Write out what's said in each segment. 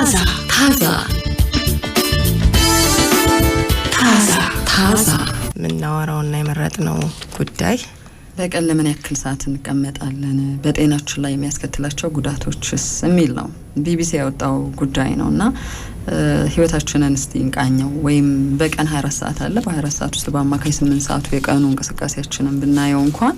ታዛ ምናወራውና የመረጥነው ጉዳይ በቀን ለምን ያክል ሰዓት እንቀመጣለን፣ በጤናችን ላይ የሚያስከትላቸው ጉዳቶችስ የሚል ነው። ቢቢሲ ያወጣው ጉዳይ ነውና ህይወታችንን እስቲ እንቃኘው። ወይም በቀን 24 ሰዓት አለ። በ24 ሰዓት ውስጥ በአማካይ 8 ሰዓቱ የቀኑ እንቅስቃሴያችንን ብናየው እንኳን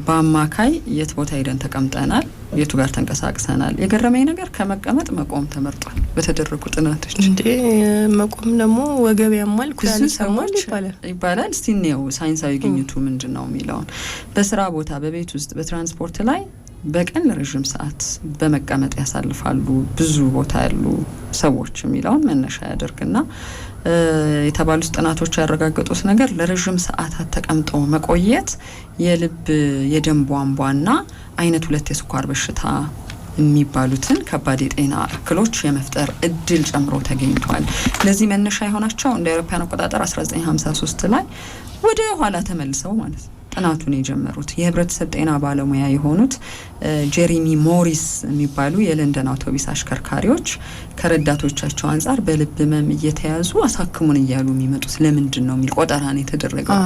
በአማካይ የት ቦታ ሄደን ተቀምጠናል፣ የቱ ጋር ተንቀሳቅሰናል። የገረመኝ ነገር ከመቀመጥ መቆም ተመርጧል በተደረጉ ጥናቶች። እንዴ መቆም ደግሞ ወገብ ያማል ኩላሊ ሰሞች ይባላል። እስቲ ነው ሳይንሳዊ ግኝቱ ምንድነው የሚለውን በስራ ቦታ፣ በቤት ውስጥ፣ በትራንስፖርት ላይ በቀን ለረጅም ሰዓት በመቀመጥ ያሳልፋሉ ብዙ ቦታ ያሉ ሰዎች የሚለውን መነሻ ያደርግና የተባሉት ጥናቶች ያረጋገጡት ነገር ለረጅም ሰዓታት ተቀምጦ መቆየት የልብ የደም ቧንቧና አይነት 2 የስኳር በሽታ የሚባሉትን ከባድ የጤና እክሎች የመፍጠር እድል ጨምሮ ተገኝቷል። ለዚህ መነሻ የሆናቸው እንደ አውሮፓውያን አቆጣጠር 1953 ላይ ወደ ኋላ ተመልሰው ማለት ነው ጥናቱን የጀመሩት የህብረተሰብ ጤና ባለሙያ የሆኑት ጄሪሚ ሞሪስ የሚባሉ የለንደን አውቶቡስ አሽከርካሪዎች ከረዳቶቻቸው አንጻር በልብ ህመም እየተያዙ አሳክሙን እያሉ የሚመጡት ለምንድን ነው የሚል ቆጠራ ነው የተደረገው።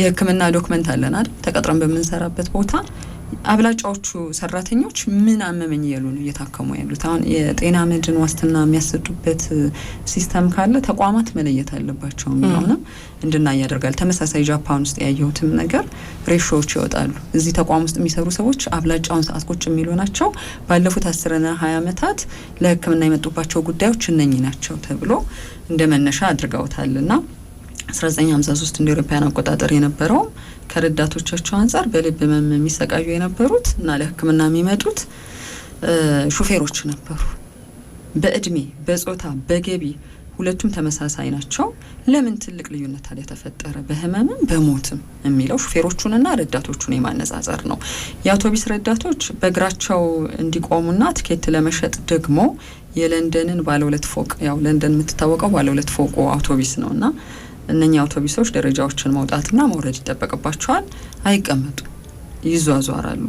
የህክምና ዶክመንት አለን አይደል? ተቀጥረን በምንሰራበት ቦታ አብላጫዎቹ ሰራተኞች ምን አመመኝ እያሉ ነው እየታከሙ ያሉት። አሁን የጤና መድን ዋስትና የሚያሰጡበት ሲስተም ካለ ተቋማት መለየት አለባቸው የሚለውና እንድናይ ያደርጋል። ተመሳሳይ ጃፓን ውስጥ ያየሁትም ነገር ሬሾዎች ይወጣሉ። እዚህ ተቋም ውስጥ የሚሰሩ ሰዎች አብላጫውን ሰዓት ቁጭ የሚሉ ናቸው። ባለፉት 10 እና 20 ዓመታት ለህክምና የመጡባቸው ጉዳዮች እነኚህ ናቸው ተብሎ እንደመነሻ አድርገውታልና 1953 እንደ አውሮፓውያን አቆጣጠር የነበረው ከረዳቶቻቸው አንጻር በልብ ህመም የሚሰቃዩ የነበሩት እና ለህክምና የሚመጡት ሹፌሮች ነበሩ። በእድሜ፣ በጾታ፣ በገቢ ሁለቱም ተመሳሳይ ናቸው። ለምን ትልቅ ልዩነት ታዲያ ተፈጠረ? በህመምም በሞትም የሚለው ሹፌሮቹንና ረዳቶቹን የማነጻጸር ነው። የአውቶቡስ ረዳቶች በእግራቸው እንዲቆሙና ትኬት ለመሸጥ ደግሞ የለንደንን ባለ 2 ፎቅ ያው ለንደን የምትታወቀው ባለ 2 ፎቁ አውቶቡስ ነውና እነኛ አውቶቡሶች ደረጃዎችን መውጣትና መውረድ ይጠበቅባቸዋል። አይቀመጡ፣ ይዟዟራሉ።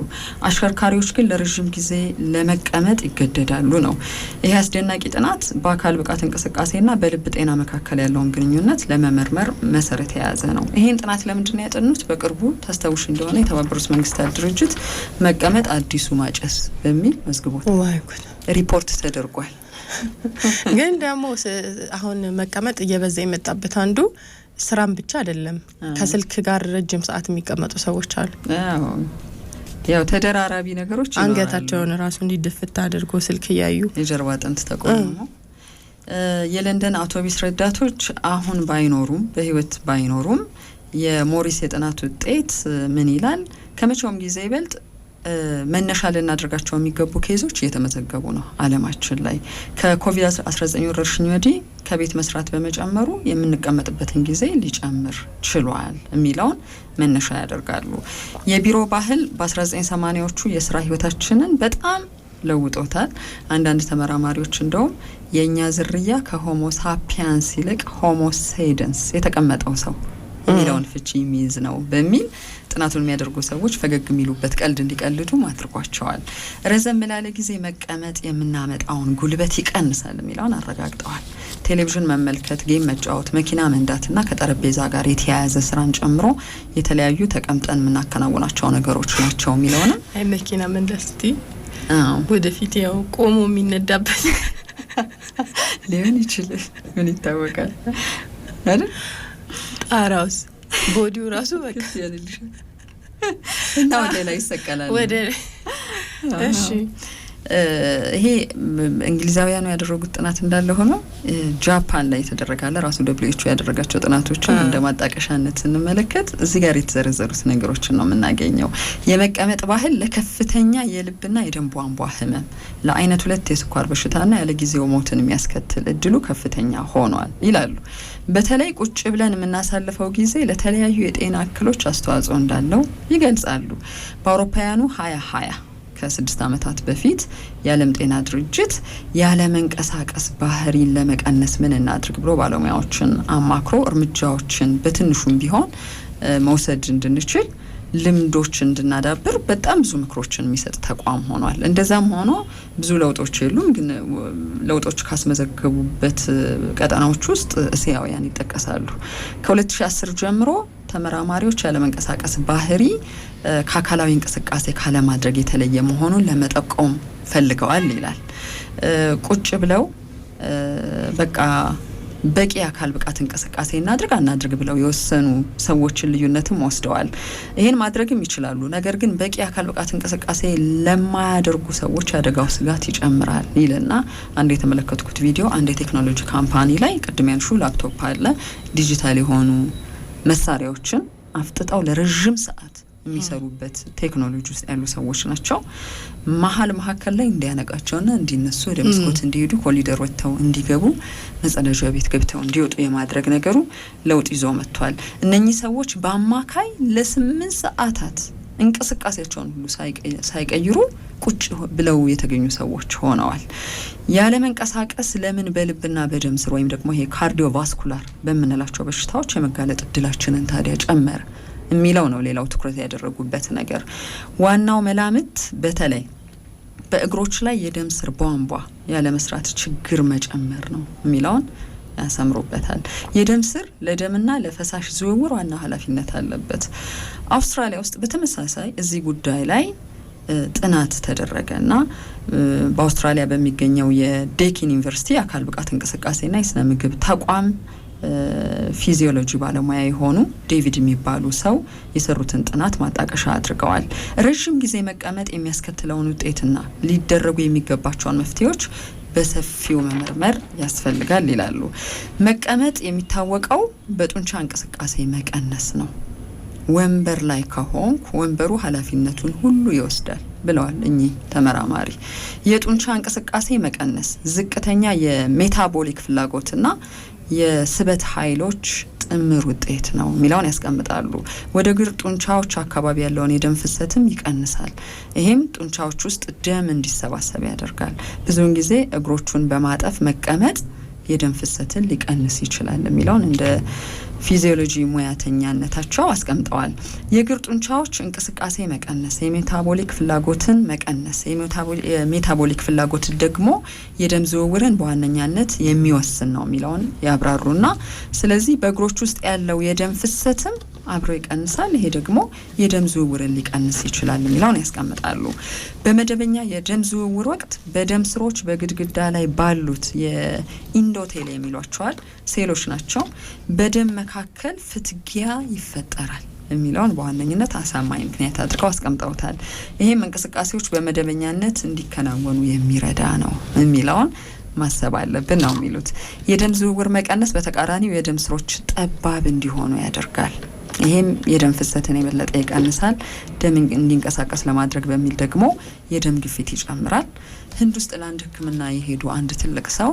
አሽከርካሪዎች ግን ለረጅም ጊዜ ለመቀመጥ ይገደዳሉ ነው። ይህ አስደናቂ ጥናት በአካል ብቃት እንቅስቃሴና በልብ ጤና መካከል ያለውን ግንኙነት ለመመርመር መሰረት የያዘ ነው። ይህን ጥናት ለምንድን ነው ያጠኑት? በቅርቡ ታስታውሽ እንደሆነ የተባበሩት መንግስታት ድርጅት መቀመጥ አዲሱ ማጨስ በሚል መዝግቦት ሪፖርት ተደርጓል። ግን ደግሞ አሁን መቀመጥ እየበዛ የመጣበት አንዱ ስራም ብቻ አይደለም። ከስልክ ጋር ረጅም ሰዓት የሚቀመጡ ሰዎች አሉ። ያው ተደራራቢ ነገሮች አንገታቸውን ራሱ እንዲድፍት አድርጎ ስልክ እያዩ የጀርባ አጥንት ተቆርጦ የለንደን አውቶቡስ ረዳቶች አሁን ባይኖሩም በህይወት ባይኖሩም የሞሪስ የጥናት ውጤት ምን ይላል? ከመቼውም ጊዜ ይበልጥ መነሻ ልናደርጋቸው የሚገቡ ኬዞች እየተመዘገቡ ነው ዓለማችን ላይ። ከኮቪድ-19 ወረርሽኝ ወዲህ ከቤት መስራት በመጨመሩ የምንቀመጥበትን ጊዜ ሊጨምር ችሏል የሚለውን መነሻ ያደርጋሉ። የቢሮ ባህል በ1980ዎቹ የስራ ህይወታችንን በጣም ለውጦታል። አንዳንድ ተመራማሪዎች እንደውም የኛ ዝርያ ከሆሞ ሳፒያንስ ይልቅ ሆሞ ሴደንስ የተቀመጠው ሰው የሚለውን ፍቺ የሚይዝ ነው በሚል ጥናቱን የሚያደርጉ ሰዎች ፈገግ የሚሉበት ቀልድ እንዲቀልዱ አድርጓቸዋል። ረዘም ላለ ጊዜ መቀመጥ የምናመጣውን ጉልበት ይቀንሳል የሚለውን አረጋግጠዋል። ቴሌቪዥን መመልከት፣ ጌም መጫወት፣ መኪና መንዳትና ከጠረጴዛ ጋር የተያያዘ ስራን ጨምሮ የተለያዩ ተቀምጠን የምናከናውናቸው ነገሮች ናቸው የሚለውንም አይ መኪና መንዳት እስቲ ወደፊት ያው ቆሞ የሚነዳበት ሊሆን ይችላል። ምን ይታወቃል አይደል? ጣራውስ ቦዲው ራሱ በቃ ያልልሽ እና ወደ ላይ ይሰቀላል። ወደ እሺ ይሄ እንግሊዛውያኑ ያደረጉት ጥናት እንዳለ ሆኖ ጃፓን ላይ የተደረጋለ ራሱ WHO ያደረጋቸው ጥናቶችን እንደማጣቀሻነት ስንመለከት እዚህ ጋር የተዘረዘሩት ነገሮችን ነው የምናገኘው። የመቀመጥ ባህል ለከፍተኛ የልብና የደም ቧንቧ ህመም፣ ለአይነት 2 የስኳር በሽታና ያለ ጊዜው ሞትን የሚያስከትል እድሉ ከፍተኛ ሆኗል ይላሉ። በተለይ ቁጭ ብለን የምናሳልፈው ጊዜ ለተለያዩ የጤና እክሎች አስተዋጽኦ እንዳለው ይገልጻሉ። በአውሮፓውያኑ 2020 ከ6 ዓመታት በፊት የዓለም ጤና ድርጅት ያለ መንቀሳቀስ ባህሪን ለመቀነስ ምን እናድርግ ብሎ ባለሙያዎችን አማክሮ እርምጃዎችን በትንሹም ቢሆን መውሰድ እንድንችል ልምዶች እንድናዳብር በጣም ብዙ ምክሮችን የሚሰጥ ተቋም ሆኗል። እንደዛም ሆኖ ብዙ ለውጦች የሉም። ግን ለውጦች ካስመዘገቡበት ቀጠናዎች ውስጥ እስያውያን ይጠቀሳሉ። ከ2010 ጀምሮ ተመራማሪዎች ያለመንቀሳቀስ ባህሪ ከአካላዊ እንቅስቃሴ ካለማድረግ የተለየ መሆኑን ለመጠቆም ፈልገዋል ይላል። ቁጭ ብለው በቃ በቂ አካል ብቃት እንቅስቃሴ እናድርግ ብለው የወሰኑ ሰዎችን ልዩነትም ወስደዋል። ይሄን ማድረግም ይችላሉ። ነገር ግን በቂ አካል ብቃት እንቅስቃሴ ለማያደርጉ ሰዎች አደጋው ስጋት ይጨምራል ይልና አንድ የተመለከትኩት ቪዲዮ አንድ የቴክኖሎጂ ካምፓኒ ላይ ቅድም ያልሹ ላፕቶፕ አለ ዲጂታል የሆኑ መሳሪያዎችን አፍጥጠው ለረጅም ሰዓት የሚሰሩበት ቴክኖሎጂ ውስጥ ያሉ ሰዎች ናቸው። መሀከል ላይ እንዲያነቃቸውና እንዲነሱ ወደ መስኮት እንዲሄዱ ኮሊደር ወጥተው እንዲገቡ መጸዳጃ ቤት ገብተው እንዲወጡ የማድረግ ነገሩ ለውጥ ይዞ መጥቷል። እነኚህ ሰዎች በአማካይ ለ8 ሰዓታት እንቅስቃሴያቸውን ሁሉ ሳይቀይሩ ቁጭ ብለው የተገኙ ሰዎች ሆነዋል። ያለ መንቀሳቀስ ለምን በልብና በደም ስር ወይም ደግሞ ይሄ ካርዲዮቫስኩላር በምንላቸው በሽታዎች የመጋለጥ እድላችንን ታዲያ ጨመረ የሚለው ነው ሌላው ትኩረት ያደረጉበት ነገር። ዋናው መላምት በተለይ በእግሮች ላይ የደም ስር ቧንቧ ያለ መስራት ችግር መጨመር ነው የሚለውን ያሰምሩበታል። የደም ስር ለደምና ለፈሳሽ ዝውውር ዋና ኃላፊነት አለበት። አውስትራሊያ ውስጥ በተመሳሳይ እዚህ ጉዳይ ላይ ጥናት ተደረገና በአውስትራሊያ በሚገኘው የዴኪን ዩኒቨርሲቲ አካል ብቃት እንቅስቃሴና የስነ ምግብ ተቋም ፊዚዮሎጂ ባለሙያ የሆኑ ዴቪድ የሚባሉ ሰው የሰሩትን ጥናት ማጣቀሻ አድርገዋል። ረጅም ጊዜ መቀመጥ የሚያስከትለውን ውጤትና ሊደረጉ የሚገባቸውን መፍትሄዎች በሰፊው መመርመር ያስፈልጋል ይላሉ። መቀመጥ የሚታወቀው በጡንቻ እንቅስቃሴ መቀነስ ነው። ወንበር ላይ ከሆንኩ ወንበሩ ኃላፊነቱን ሁሉ ይወስዳል ብለዋል እኚህ ተመራማሪ። የጡንቻ እንቅስቃሴ መቀነስ ዝቅተኛ የሜታቦሊክ ፍላጎትና የስበት ኃይሎች ጥምር ውጤት ነው የሚለውን ያስቀምጣሉ። ወደ እግር ጡንቻዎች አካባቢ ያለውን የደም ፍሰትም ይቀንሳል። ይሄም ጡንቻዎች ውስጥ ደም እንዲሰባሰብ ያደርጋል። ብዙውን ጊዜ እግሮቹን በማጠፍ መቀመጥ የደም ፍሰትን ሊቀንስ ይችላል የሚለውን እንደ ፊዚዮሎጂ ሙያተኛነታቸው አስቀምጠዋል። የእግር ጡንቻዎች እንቅስቃሴ መቀነስ የሜታቦሊክ ፍላጎትን መቀነስ፣ የሜታቦሊክ ፍላጎት ደግሞ የደም ዝውውርን በዋነኛነት የሚወስን ነው የሚለውን ያብራሩና ስለዚህ በእግሮች ውስጥ ያለው የደም ፍሰትም አብሮ ይቀንሳል። ይሄ ደግሞ የደም ዝውውርን ሊቀንስ ይችላል የሚለውን ያስቀምጣሉ። በመደበኛ የደም ዝውውር ወቅት በደም ስሮች በግድግዳ ላይ ባሉት የኢንዶቴል የሚሏቸዋል ሴሎች ናቸው በደም መካከል ፍትጊያ ይፈጠራል የሚለውን በዋነኝነት አሳማኝ ምክንያት አድርገው አስቀምጠውታል። ይሄም እንቅስቃሴዎች በመደበኛነት እንዲከናወኑ የሚረዳ ነው የሚለውን ማሰብ አለብን ነው የሚሉት። የደም ዝውውር መቀነስ በተቃራኒው የደም ስሮች ጠባብ እንዲሆኑ ያደርጋል። ይሄም የደም ፍሰትን የበለጠ ይቀንሳል። ደም እንዲንቀሳቀስ ለማድረግ በሚል ደግሞ የደም ግፊት ይጨምራል። ህንድ ውስጥ ለአንድ ሕክምና የሄዱ አንድ ትልቅ ሰው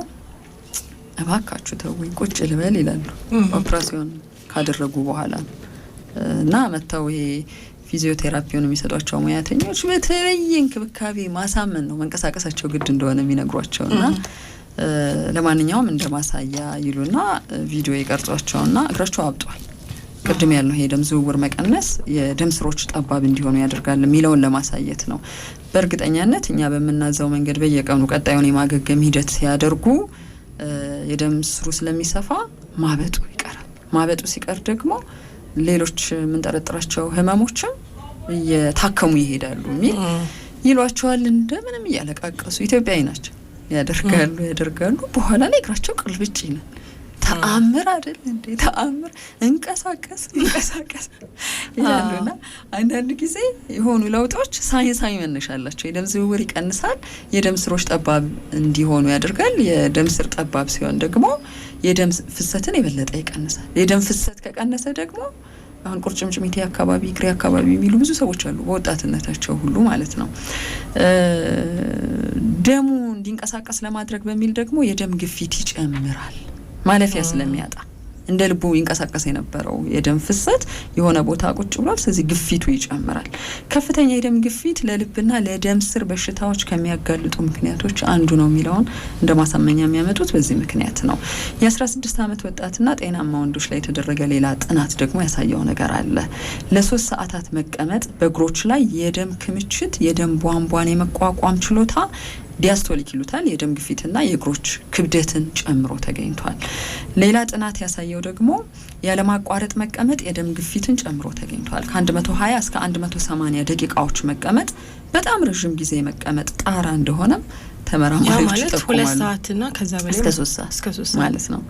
እባካችሁ ተውኝ ቁጭ ልበል ይላሉ። ኦፕራሲዮን ካደረጉ በኋላ እና መተው ይሄ ፊዚዮቴራፒውን የሚሰጧቸው ሙያተኞች በተለየ እንክብካቤ ማሳመን ነው መንቀሳቀሳቸው ግድ እንደሆነ የሚነግሯቸውና ለማንኛውም እንደ ማሳያ ይሉና ቪዲዮ ይቀርጿቸውና እግራቸው አብጧል። ቅድም ያለው ይሄ ደም ዝውውር መቀነስ የደም ስሮች ጠባብ እንዲሆኑ ያደርጋል የሚለውን ለማሳየት ነው። በእርግጠኛነት እኛ በምናዘው መንገድ በየቀኑ ቀጣዩን የማገገም ሂደት ሲያደርጉ የደም ስሩ ስለሚሰፋ ማበጡ ይቀራል። ማበጡ ሲቀር ደግሞ ሌሎች የምንጠረጥራቸው ህመሞችም እየታከሙ ይሄዳሉ የሚል ይሏቸዋል። እንደምንም እያለቃቀሱ ኢትዮጵያዊ ናቸው ያደርጋሉ። በኋላ ላይ እግራቸው ቅልብጭ ይላል። ተአምር አይደል እንዴ? ተአምር እንቀሳቀስ ይላሉና አንዳንድ ጊዜ የሆኑ ለውጦች ሳይንሳዊ መነሻ አላቸው። የደም ዝውውር ይቀንሳል፣ የደም ስሮች ጠባብ እንዲሆኑ ያደርጋል። የደም ስር ጠባብ ሲሆን ደግሞ የደም ፍሰትን የበለጠ ይቀንሳል። የደም ፍሰት ከቀነሰ ደግሞ አሁን ቁርጭምጭሚቴ አካባቢ እግሬ አካባቢ የሚሉ ብዙ ሰዎች አሉ፣ በወጣትነታቸው ሁሉ ማለት ነው። ደሙ እንዲንቀሳቀስ ለማድረግ በሚል ደግሞ የደም ግፊት ይጨምራል ማለፊያ ስለሚያጣ እንደ ልቡ ይንቀሳቀስ የነበረው የደም ፍሰት የሆነ ቦታ ቁጭ ብሏል። ስለዚህ ግፊቱ ይጨምራል። ከፍተኛ የደም ግፊት ለልብና ለደም ስር በሽታዎች ከሚያጋልጡ ምክንያቶች አንዱ ነው የሚለውን እንደ ማሳመኛ የሚያመጡት በዚህ ምክንያት ነው። የ16 ዓመት ወጣትና ጤናማ ወንዶች ላይ የተደረገ ሌላ ጥናት ደግሞ ያሳየው ነገር አለ። ለ3 ሰዓታት መቀመጥ በእግሮች ላይ የደም ክምችት የደም ቧንቧን የመቋቋም ችሎታ ዲያስቶሊክ ይሉታል የደም ግፊትና የእግሮች ክብደትን ጨምሮ ተገኝቷል። ሌላ ጥናት ያሳየው ደግሞ ያለማቋረጥ መቀመጥ የደም ግፊትን ጨምሮ ተገኝቷል። ከ120 እስከ 180 ደቂቃዎች መቀመጥ በጣም ረጅም ጊዜ መቀመጥ ጣራ እንደሆነም ተመራማሪዎች ጠቁመዋል። 2 ሰዓትና ከዛ በላይ እስከ 3 ሰዓት ማለት ነው።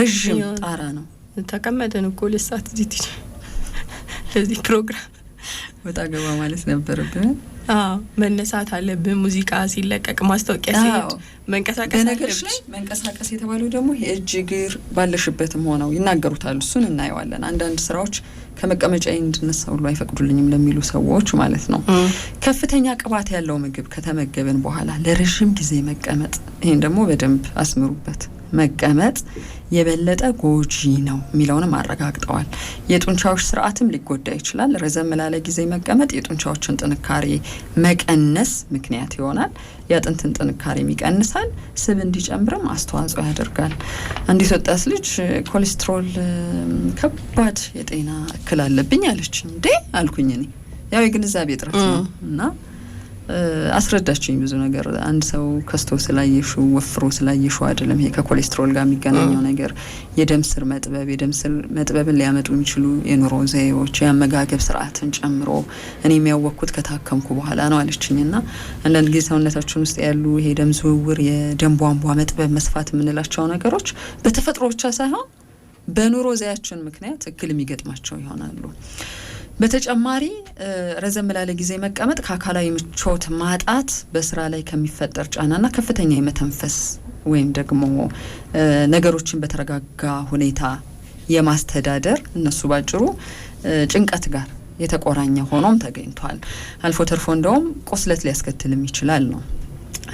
ረጅም ጣራ ነው። ተቀመጠን እኮ 2 ሰዓት እዚህ ለዚህ ፕሮግራም ወጣ ገባ ማለት ነበርብን። መነሳት አለብን። ሙዚቃ ሲለቀቅ ማስታወቂያ ሲሄድ መንቀሳቀስ አለብን። መንቀሳቀስ የተባለው ደግሞ የእጅ እግር ባለሽበትም ሆነው ይናገሩታል። እሱን እናየዋለን። አንዳንድ ስራዎች ከመቀመጫዬ እንድነሳ ሁሉ አይፈቅዱልኝም ለሚሉ ሰዎች ማለት ነው። ከፍተኛ ቅባት ያለው ምግብ ከተመገብን በኋላ ለረጅም ጊዜ መቀመጥ፣ ይሄን ደግሞ በደንብ አስምሩበት። መቀመጥ የበለጠ ጎጂ ነው የሚለውንም አረጋግጠዋል። የጡንቻዎች ስርዓትም ሊጎዳ ይችላል። ረዘም ላለ ጊዜ መቀመጥ የጡንቻዎችን ጥንካሬ መቀነስ ምክንያት ይሆናል። የአጥንትን ጥንካሬም ይቀንሳል። ስብ እንዲጨምርም አስተዋጽኦ ያደርጋል። አንዲት ወጣት ልጅ ኮሌስትሮል ከባድ የጤና እክል አለብኝ አለችኝ። እንዴ አልኩኝ። እኔ ያው የግንዛቤ እጥረት ነው እና አስረዳችኝ ብዙ ነገር። አንድ ሰው ከስቶ ስላየሹ ወፍሮ ስላየሹ አይደለም ይሄ ከኮሌስትሮል ጋር የሚገናኘው ነገር። የደም ስር መጥበብን ሊያመጡ የሚችሉ የኑሮ ዘይቤዎች፣ የአመጋገብ ስርዓትን ጨምሮ እኔ የሚያወቅኩት ከታከምኩ በኋላ ነው አለችኝና አንዳንድ ጊዜ ሰውነታችን ውስጥ ያሉ ይሄ ደም ዝውውር፣ የደም ቧንቧ መጥበብ፣ መስፋት የምንላቸው ነገሮች በተፈጥሮ ብቻ ሳይሆን በኑሮ ዘያችን ምክንያት እክል የሚገጥማቸው ይሆናሉ። በተጨማሪ ረዘም ላለ ጊዜ መቀመጥ ከአካላዊ ምቾት ማጣት፣ በስራ ላይ ከሚፈጠር ጫናና ከፍተኛ የመተንፈስ ወይም ደግሞ ነገሮችን በተረጋጋ ሁኔታ የማስተዳደር እነሱ ባጭሩ ጭንቀት ጋር የተቆራኘ ሆኖም ተገኝቷል። አልፎ ተርፎ እንደውም ቁስለት ሊያስከትልም ይችላል ነው።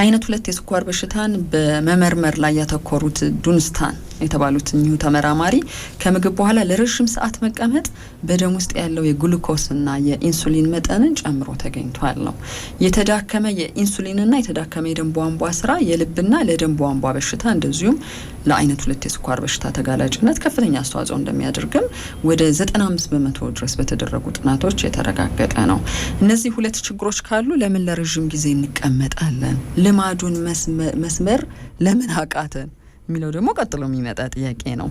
አይነት 2 የስኳር በሽታን በመመርመር ላይ ያተኮሩት ዱንስታን የተባሉት እኚሁ ተመራማሪ ከምግብ በኋላ ለረጅም ሰዓት መቀመጥ በደም ውስጥ ያለው የግሉኮስና የኢንሱሊን መጠንን ጨምሮ ተገኝቷል ነው። የተዳከመ የኢንሱሊንና የተዳከመ የደም ቧንቧ ስራ የልብና ለደም ቧንቧ በሽታ እንደዚሁም ለአይነት 2 የስኳር በሽታ ተጋላጭነት ከፍተኛ አስተዋጽኦ እንደሚያደርግም ወደ 95% ድረስ በተደረጉ ጥናቶች የተረጋገጠ ነው። እነዚህ 2 ችግሮች ካሉ ለምን ለረጅም ጊዜ እንቀመጣለን? ልማዱን መስመር ለምን አቃተን የሚለው ደግሞ ቀጥሎ የሚመጣ ጥያቄ ነው።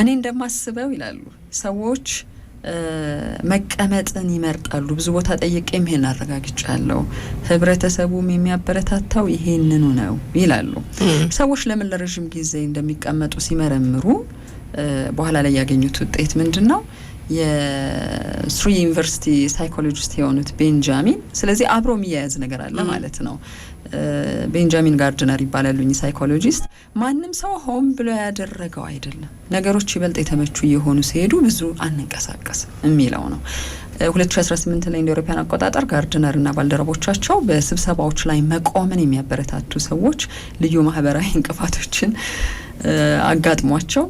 እኔ እንደማስበው ይላሉ ሰዎች መቀመጥን ይመርጣሉ። ብዙ ቦታ ጠይቄም ይሄን አረጋግጫለሁ። ህብረተሰቡም የሚያበረታታው ይሄንኑ ነው ይላሉ። ሰዎች ለምን ለረጅም ጊዜ እንደሚቀመጡ ሲመረምሩ በኋላ ላይ ያገኙት ውጤት ምንድነው? የስሪ ዩኒቨርሲቲ ሳይኮሎጂስት የሆኑት ቤንጃሚን፣ ስለዚህ አብሮ የሚያያዝ ነገር አለ ማለት ነው። ቤንጃሚን ጋርድነር ይባላሉ ሳይኮሎጂስት። ማንም ሰው ሆን ብሎ ያደረገው አይደለም፣ ነገሮች ይበልጥ የተመቹ እየሆኑ ሲሄዱ ብዙ አንንቀሳቀስ የሚለው ነው። 2018 ላይ እንደ አውሮፓውያን አቆጣጠር ጋርድነር እና ባልደረቦቻቸው በስብሰባዎች ላይ መቆምን የሚያበረታቱ ሰዎች ልዩ ማህበራዊ እንቅፋቶችን አጋጥሟቸው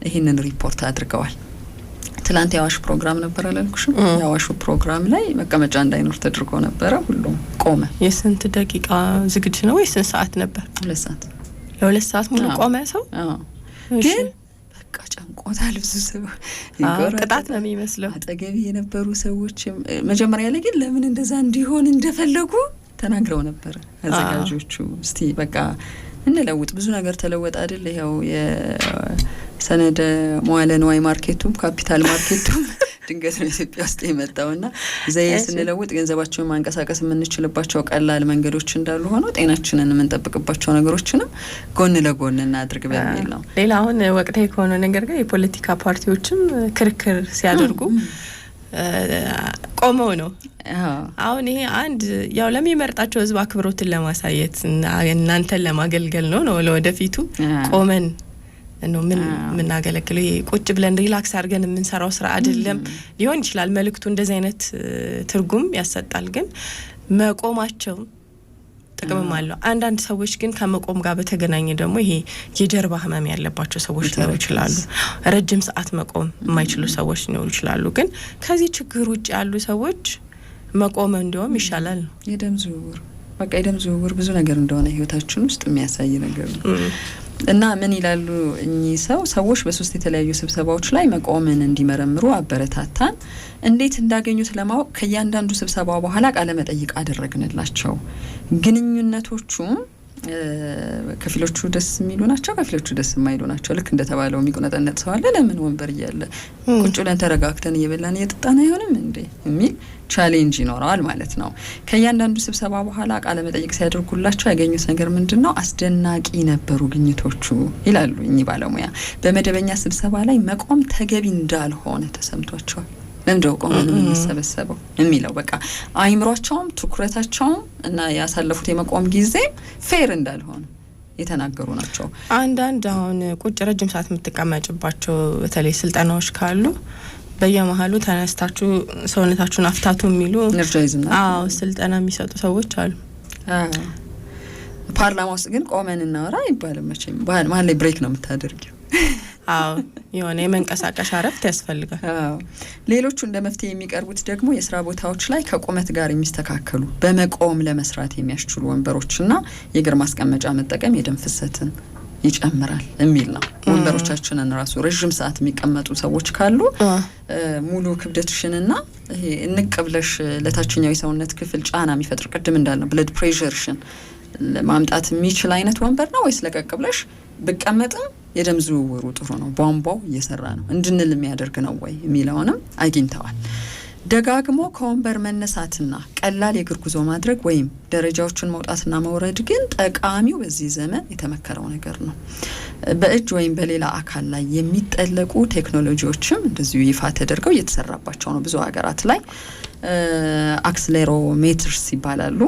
ይህንን ሪፖርት አድርገዋል። ትላንት የአዋሽ ፕሮግራም ነበር አላልኩሽም? የአዋሹ ፕሮግራም ላይ መቀመጫ እንዳይኖር ተደርጎ ነበረ። ሁሉም ቆመ። የስንት ደቂቃ ዝግጅት ነው? ወይ ስንት ሰዓት ነበር? 2 ሰዓት። ለ2 ሰዓት ሙሉ ቆመ ሰው። ግን በቃ ጨንቆታል። ብዙ ሰው ቅጣት ነው የሚመስለው። አጠገቢ የነበሩ ሰዎች መጀመሪያ ላይ ግን ለምን እንደዛ እንዲሆን እንደፈለጉ ተናግረው ነበር አዘጋጆቹ። እስቲ በቃ እንለውጥ፣ ብዙ ነገር ተለወጠ አይደል? ይሄው የሰነደ መዋለ ንዋይ ማርኬቱም ካፒታል ማርኬቱም ድንገት ነው ኢትዮጵያ ውስጥ የመጣውና ዘይ ስንለውጥ ገንዘባችንን ማንቀሳቀስ የምንችልባቸው ቀላል መንገዶች እንዳሉ ሆኖ ጤናችንን የምንጠብቅባቸው ነገሮችንም ጎን ለጎን እናድርግ በሚል ነው። ሌላ አሁን ወቅታዊ ከሆነ ነገር ጋር የፖለቲካ ፓርቲዎችም ክርክር ሲያደርጉ ቆመው ነው። አሁን ይሄ አንድ ያው ለሚመርጣቸው ህዝብ አክብሮትን ለማሳየት እናንተን ለማገልገል ነው ለወደፊቱ ቆመን ነው ምን አገለግለው። ይሄ ቁጭ ብለን ሪላክስ አድርገን የምንሰራው ስራ አይደለም ሊሆን ይችላል። መልእክቱ እንደዚህ አይነት ትርጉም ያሰጣል። ግን መቆማቸው ጥቅምም አለው። አንዳንድ ሰዎች ግን ከመቆም ጋር በተገናኘ ደግሞ ይሄ የጀርባ ህመም ያለባቸው ሰዎች ሊኖሩ ይችላሉ። ረጅም ሰዓት መቆም የማይችሉ ሰዎች ሊኖሩ ይችላሉ። ግን ከዚህ ችግር ውጭ ያሉ ሰዎች መቆም እንዲያውም ይሻላል ነው። የደም ዝውውር በቃ የደም ዝውውር ብዙ ነገር እንደሆነ ህይወታችን ውስጥ የሚያሳይ ነገር ነው። እና ምን ይላሉ እኚህ ሰዎች በሶስት የተለያዩ ስብሰባዎች ላይ መቆምን እንዲመረምሩ አበረታታን። እንዴት እንዳገኙት ለማወቅ ከእያንዳንዱ ስብሰባ በኋላ ቃለ መጠይቅ አደረግንላቸው። ግንኙነቶቹ ከፊሎቹ ደስ የሚሉ ናቸው፣ ከፊሎቹ ደስ የማይሉ ናቸው። ልክ እንደተባለው የሚቆነጠነጥ ሰው አለ። ለምን ወንበር እያለ ቁጭ ብለን ተረጋግተን እየበላን እየጠጣን አይሆንም እንዴ የሚል ቻሌንጅ ይኖረዋል ማለት ነው። ከእያንዳንዱ ስብሰባ በኋላ ቃለ መጠይቅ ሲያደርጉላቸው ያገኙት ነገር ምንድነው? አስደናቂ ነበሩ ግኝቶቹ ይላሉ እኚህ ባለሙያ። በመደበኛ ስብሰባ ላይ መቆም ተገቢ እንዳልሆነ ተሰምቷቸዋል። ለምንድነው ቆመን የምንሰበሰበው የሚለው በቃ አይምሯቸውም ትኩረታቸውም እና ያሳለፉት የመቆም ጊዜ ፌር እንዳልሆነ የተናገሩ ናቸው። አንዳንድ አሁን ቁጭ ረጅም ሰዓት የምትቀመጭባቸው በተለይ ስልጠናዎች ካሉ በየመሀሉ ተነስታችሁ ሰውነታችሁን አፍታቱ የሚሉ ስልጠና የሚሰጡ ሰዎች አሉ። ፓርላማ ውስጥ ግን ቆመን እናወራ አይባልም መቼም። መሀል ላይ ብሬክ ነው የምታደርጊው። የሆነ የመንቀሳቀሻ ረፍት ያስፈልጋል። ሌሎቹ እንደ መፍትሄ የሚቀርቡት ደግሞ የስራ ቦታዎች ላይ ከቁመት ጋር የሚስተካከሉ በመቆም ለመስራት የሚያስችሉ ወንበሮችና የእግር ማስቀመጫ መጠቀም የደም ፍሰትን ይጨምራል የሚል ነው። ወንበሮቻችንን ራሱ ረጅም ሰዓት የሚቀመጡ ሰዎች ካሉ ሙሉ ክብደትሽንና ይሄ እንቅ ብለሽ ለታችኛው የሰውነት ክፍል ጫና የሚፈጥር ቅድም እንዳልነው ብለድ ፕሬሸርሽን ማምጣት የሚችል አይነት ወንበር ነው ወይስ ለቀቅ ብለሽ ብቀመጥም የደም ዝውውሩ ጥሩ ነው ቧንቧው እየሰራ ነው እንድንል የሚያደርግ ነው ወይ የሚለውንም አግኝተዋል። ደጋግሞ ከወንበር መነሳትና ቀላል የእግር ጉዞ ማድረግ ወይም ደረጃዎችን መውጣትና መውረድ ግን ጠቃሚው በዚህ ዘመን የተመከረው ነገር ነው። በእጅ ወይም በሌላ አካል ላይ የሚጠለቁ ቴክኖሎጂዎችም እንደዚሁ ይፋ ተደርገው እየተሰራባቸው ነው። ብዙ ሀገራት ላይ አክስሌሮሜትርስ ይባላሉ።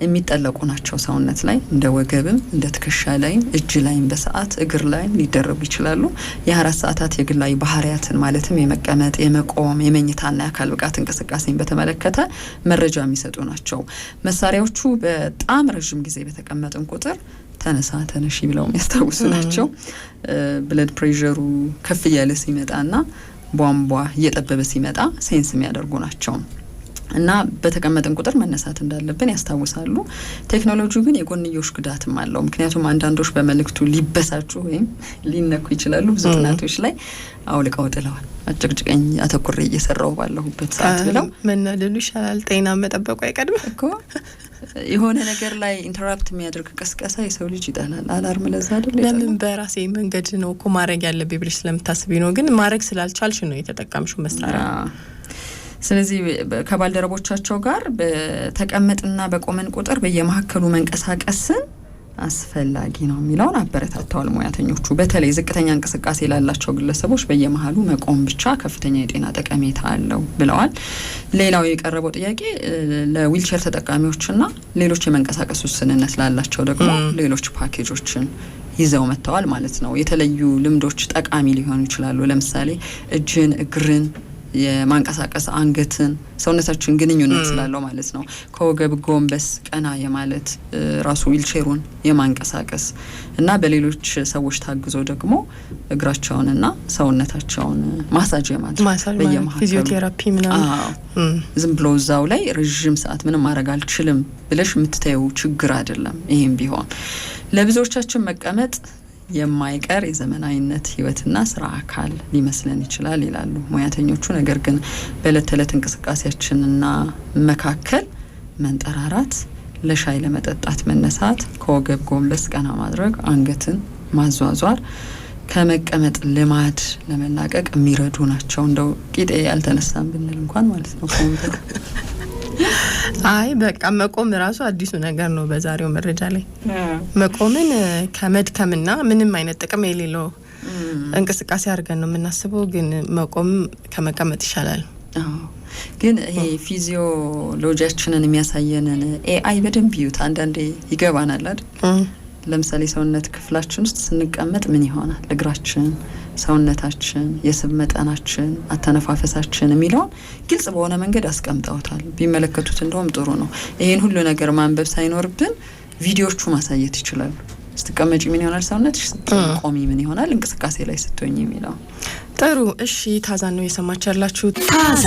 የሚጠለቁ ናቸው ሰውነት ላይ እንደ ወገብም እንደ ትከሻ ላይም እጅ ላይም በሰዓት እግር ላይም ሊደረጉ ይችላሉ። የ4 ሰዓታት የግላዊ ባህሪያትን ማለትም የመቀመጥ፣ የመቆም፣ የመኝታና የአካል ብቃት እንቅስቃሴን በተመለከተ መረጃ የሚሰጡ ናቸው። መሳሪያዎቹ በጣም ረጅም ጊዜ በተቀመጥን ቁጥር ተነሳ ተነሺ ብለው የሚያስታውሱ ናቸው። ብለድ ፕሬሸሩ ከፍ እያለ ሲመጣና ቧንቧ እየጠበበ ሲመጣ ሴንስ የሚያደርጉ ናቸው እና በተቀመጠን ቁጥር መነሳት እንዳለብን ያስታውሳሉ። ቴክኖሎጂው ግን የጎንዮሽ ጉዳትም አለው። ምክንያቱም አንዳንዶች በመልእክቱ ሊበሳጩ ወይም ሊነኩ ይችላሉ። ብዙ ጥናቶች ላይ አውልቀው ጥለዋል። አጭቅጭቀኝ አተኩሬ እየሰራው ባለሁበት ሰዓት ብለው መናደዱ ይሻላል። ጤና መጠበቁ አይቀድም እኮ የሆነ ነገር ላይ ኢንተራፕት የሚያደርግ ቀስቀሳ የሰው ልጅ ይጠላል። አላርም ለዛ አይደል? ለምን በራሴ መንገድ ነው እኮ ማድረግ ያለብኝ ብለሽ ስለምታስቢ ነው። ግን ማድረግ ስላልቻልሽ ነው የተጠቀምሽው መሳሪያ። ስለዚህ ከባልደረቦቻቸው ጋር በተቀመጥና በቆመን ቁጥር በየመሀከሉ መንቀሳቀስን አስፈላጊ ነው የሚለውን አበረታተዋል ሙያተኞቹ። በተለይ ዝቅተኛ እንቅስቃሴ ላላቸው ግለሰቦች በየመሀሉ መቆም ብቻ ከፍተኛ የጤና ጠቀሜታ አለው ብለዋል። ሌላው የቀረበው ጥያቄ ለዊልቸር ተጠቃሚዎችና ሌሎች የመንቀሳቀስ ውስንነት ላላቸው ደግሞ ሌሎች ፓኬጆችን ይዘው መጥተዋል ማለት ነው። የተለዩ ልምዶች ጠቃሚ ሊሆኑ ይችላሉ። ለምሳሌ እጅን፣ እግርን የማንቀሳቀስ አንገትን ሰውነታችን ግንኙነት ስላለው ማለት ነው። ከወገብ ጎንበስ ቀና የማለት ራሱ ዊልቸሩን የማንቀሳቀስ እና በሌሎች ሰዎች ታግዞ ደግሞ እግራቸውንና ሰውነታቸውን ማሳጅ የማድረግ በየመሀከሉ ፊዚዮቴራፒ ምናምን ዝም ብሎ እዛው ላይ ረጅም ሰዓት ምንም ማድረግ አልችልም ብለሽ የምትታየው ችግር አይደለም። ይሄም ቢሆን ለብዙዎቻችን መቀመጥ የማይቀር የዘመናዊነት ህይወትና ስራ አካል ሊመስለን ይችላል ይላሉ ሙያተኞቹ። ነገር ግን በእለት ተዕለት እንቅስቃሴያችንና መካከል መንጠራራት፣ ለሻይ ለመጠጣት መነሳት፣ ከወገብ ጎንበስ ቀና ማድረግ፣ አንገትን ማዟዟር ከመቀመጥ ልማድ ለመላቀቅ የሚረዱ ናቸው። እንደው ቂጤ ያልተነሳን ብንል እንኳን ማለት ነው። አይ በቃ መቆም ራሱ አዲሱ ነገር ነው። በዛሬው መረጃ ላይ መቆምን ከመድከምና ምንም አይነት ጥቅም የሌለው እንቅስቃሴ አድርገን ነው የምናስበው። ግን መቆም ከመቀመጥ ይሻላል። ግን ይሄ ፊዚዮሎጂያችንን የሚያሳየንን ኤአይ በደንብ ይዩት። አንዳንዴ ይገባናል አይደል? ለምሳሌ ሰውነት ክፍላችን ውስጥ ስንቀመጥ ምን ይሆናል? እግራችን፣ ሰውነታችን፣ የስብ መጠናችን፣ አተነፋፈሳችን የሚለውን ግልጽ በሆነ መንገድ አስቀምጠውታል። ቢመለከቱት እንደውም ጥሩ ነው። ይሄን ሁሉ ነገር ማንበብ ሳይኖርብን ቪዲዮቹ ማሳየት ይችላሉ። ስትቀመጪ ምን ይሆናል ሰውነትሽ፣ ስትቆሚ ምን ይሆናል እንቅስቃሴ ላይ ስትሆኚ የሚለው። ጥሩ እሺ፣ ታዛ ነው የሰማችሁ ያላችሁ። ታዛ